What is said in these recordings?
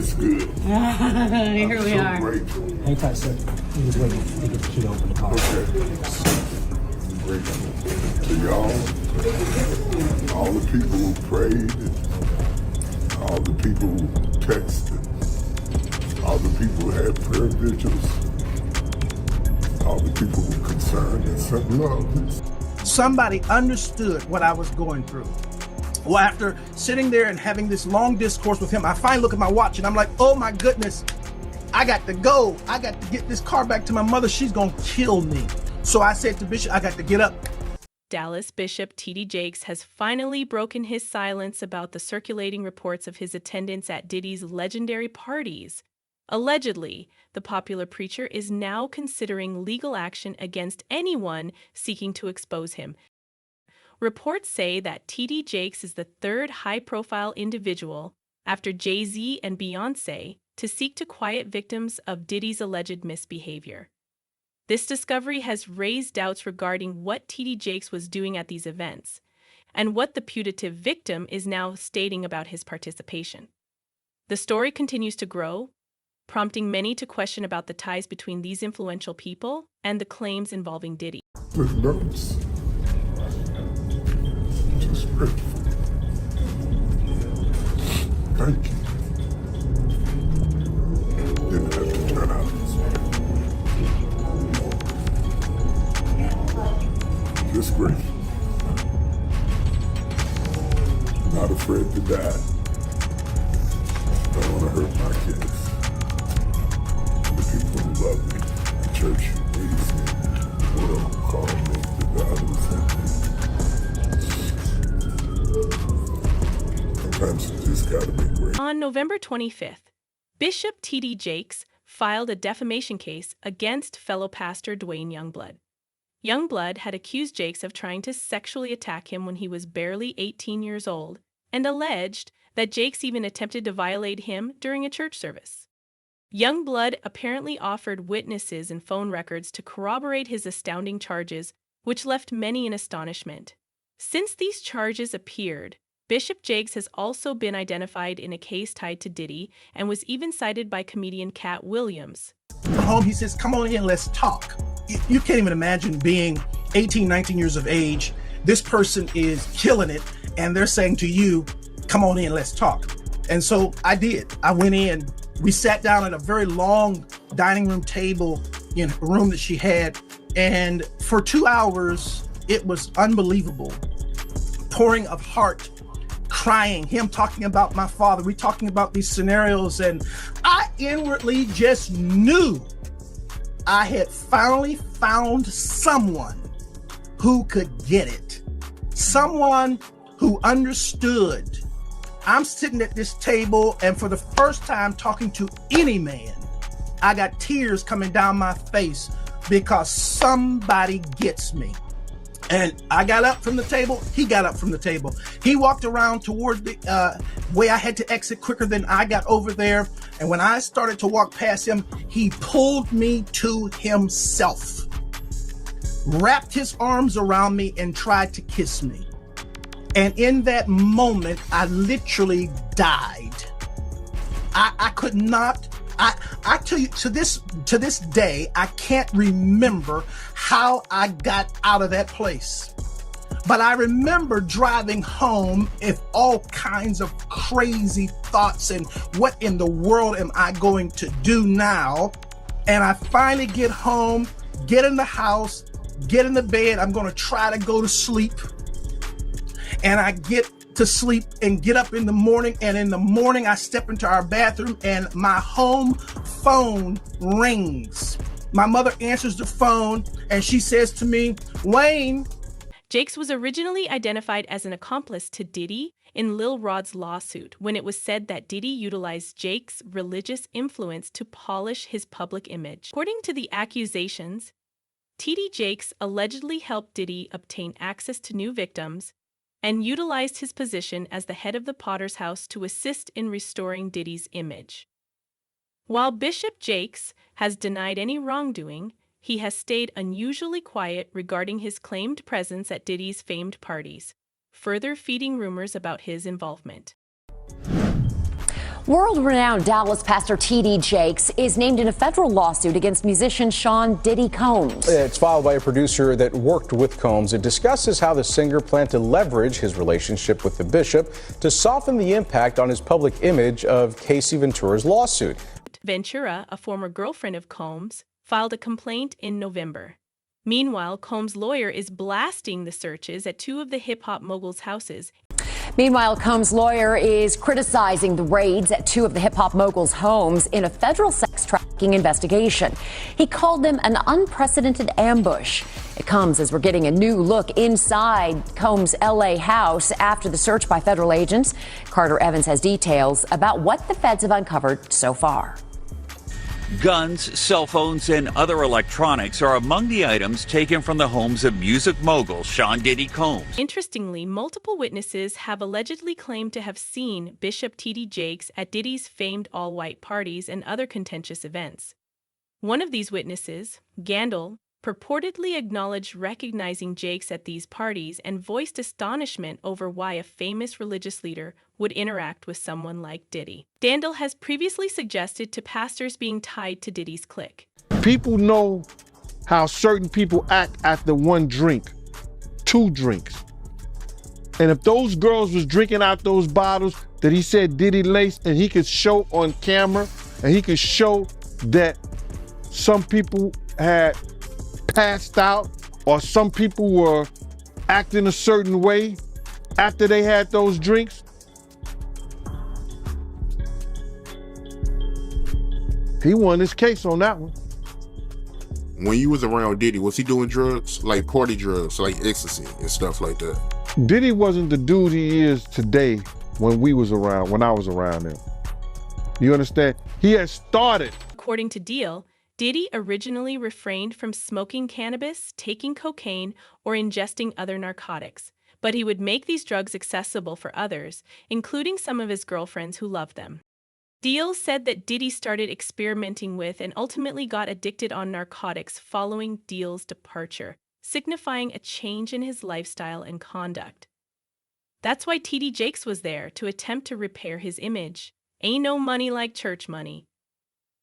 It's good. Here we are. Grateful. Hang tight, sir. He was waiting to get the key to open the car. Okay. I'm grateful to y'all, all the people who prayed, and all the people who texted, all the people who had prayer vigils, all the people who were concerned and sent love. Somebody understood what I was going through. Well, after sitting there and having this long discourse with him, I finally look at my watch and I'm like, oh my goodness, I got to go. I got to get this car back to my mother. She's going to kill me. So I said to Bishop, I got to get up. Dallas Bishop T.D. Jakes has finally broken his silence about the circulating reports of his attendance at Diddy's legendary parties. Allegedly, the popular preacher is now considering legal action against anyone seeking to expose him. Reports say that T.D. Jakes is the third high-profile individual, after Jay-Z and Beyoncé, to seek to quiet victims of Diddy's alleged misbehavior. This discovery has raised doubts regarding what T.D. Jakes was doing at these events, and what the putative victim is now stating about his participation. The story continues to grow, prompting many to question about the ties between these influential people and the claims involving Diddy. With notes. Just grateful. Thank you. Didn't have to turn out this way. Just grateful. Not afraid to die. Don't want to hurt my kids. The people who love me, the church who raised me, the world who called me, the God who sent me. Sometimes you just gotta be great. On November 25th, Bishop T.D. Jakes filed a defamation case against fellow pastor Dwayne Youngblood. Youngblood had accused Jakes of trying to sexually attack him when he was barely 18 years old, and alleged that Jakes even attempted to violate him during a church service. Youngblood apparently offered witnesses and phone records to corroborate his astounding charges, which left many in astonishment. Since these charges appeared, Bishop Jakes has also been identified in a case tied to Diddy and was even cited by comedian Cat Williams. Home, he says, come on in, let's talk. You can't even imagine being 18, 19 years of age. This person is killing it, and they're saying to you, come on in, let's talk. And so I did. I went in. We sat down at a very long dining room table in a room that she had. And for 2 hours, it was unbelievable. Pouring of heart, crying, him talking about my father. We talking about these scenarios. And I inwardly just knew I had finally found someone who could get it. Someone who understood. I'm sitting at this table, and for the first time talking to any man, I got tears coming down my face because somebody gets me. And I got up from the table. He got up from the table. He walked around toward the way I had to exit quicker than I got over there. And when I started to walk past him, he pulled me to himself, wrapped his arms around me and tried to kiss me. And in that moment, I literally died. I could not. I tell you, to this day, I can't remember how I got out of that place. But I remember driving home with all kinds of crazy thoughts and what in the world am I going to do now? And I finally get home, get in the house, get in the bed. I'm going to try to go to sleep. And I get to sleep and get up in the morning. And in the morning, I step into our bathroom and my home phone rings. My mother answers the phone and she says to me, Wayne. Jakes was originally identified as an accomplice to Diddy in Lil Rod's lawsuit when it was said that Diddy utilized Jakes' religious influence to polish his public image. According to the accusations, T.D. Jakes allegedly helped Diddy obtain access to new victims and utilized his position as the head of the Potter's House to assist in restoring Diddy's image. While Bishop Jakes has denied any wrongdoing, he has stayed unusually quiet regarding his claimed presence at Diddy's famed parties, further feeding rumors about his involvement. World-renowned Dallas pastor T.D. Jakes is named in a federal lawsuit against musician Sean Diddy Combs. It's filed by a producer that worked with Combs. It discusses how the singer planned to leverage his relationship with the bishop to soften the impact on his public image of Casey Ventura's lawsuit. Ventura, a former girlfriend of Combs, filed a complaint in November. Meanwhile, Combs' lawyer is blasting the searches at two of the hip-hop mogul's houses. Meanwhile, Combs' lawyer is criticizing the raids at two of the hip-hop mogul's homes in a federal sex trafficking investigation. He called them an unprecedented ambush. It comes as we're getting a new look inside Combs' L.A. house after the search by federal agents. Carter Evans has details about what the feds have uncovered so far. Guns, cell phones, and other electronics are among the items taken from the homes of music mogul Sean Diddy Combs. Interestingly, multiple witnesses have allegedly claimed to have seen Bishop T.D. Jakes at Diddy's famed all-white parties and other contentious events. One of these witnesses, Gandil, purportedly acknowledged recognizing Jakes at these parties and voiced astonishment over why a famous religious leader would interact with someone like Diddy. Gandil has previously suggested to pastors being tied to Diddy's clique. People know how certain people act after one drink, two drinks. And if those girls was drinking out those bottles that he said Diddy laced, and he could show on camera, and he could show that some people had passed out, or some people were acting a certain way after they had those drinks, he won his case on that one. When you was around Diddy, was he doing drugs, like party drugs, like ecstasy and stuff like that? Diddy wasn't the dude he is today when I was around him. You understand? He had started. According to Deal, Diddy originally refrained from smoking cannabis, taking cocaine, or ingesting other narcotics, but he would make these drugs accessible for others, including some of his girlfriends who loved them. Deal said that Diddy started experimenting with and ultimately got addicted on narcotics following Deal's departure, signifying a change in his lifestyle and conduct. That's why T.D. Jakes was there, to attempt to repair his image. Ain't no money like church money.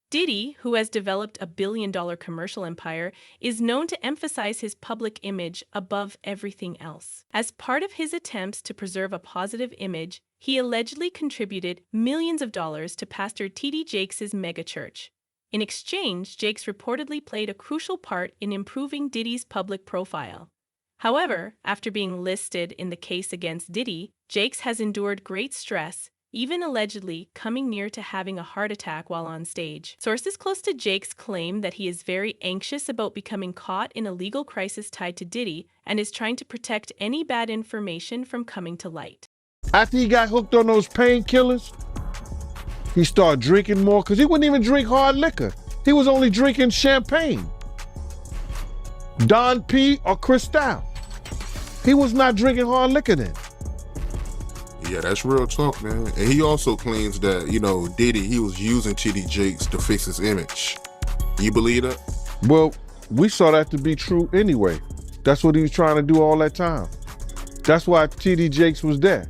Diddy, who has developed a billion-dollar commercial empire, is known to emphasize his public image above everything else. As part of his attempts to preserve a positive image, he allegedly contributed millions of dollars to Pastor T.D. Jakes' megachurch. In exchange, Jakes reportedly played a crucial part in improving Diddy's public profile. However, after being listed in the case against Diddy, Jakes has endured great stress, even allegedly coming near to having a heart attack while on stage. Sources close to Jakes claim that he is very anxious about becoming caught in a legal crisis tied to Diddy and is trying to protect any bad information from coming to light. After he got hooked on those painkillers, he started drinking more, because he wouldn't even drink hard liquor. He was only drinking champagne, Don P or Cristal. He was not drinking hard liquor then. Yeah, that's real talk, man. And he also claims that, Diddy, he was using T.D. Jakes to fix his image. You believe that? Well, we saw that to be true anyway. That's what he was trying to do all that time. That's why T.D. Jakes was there.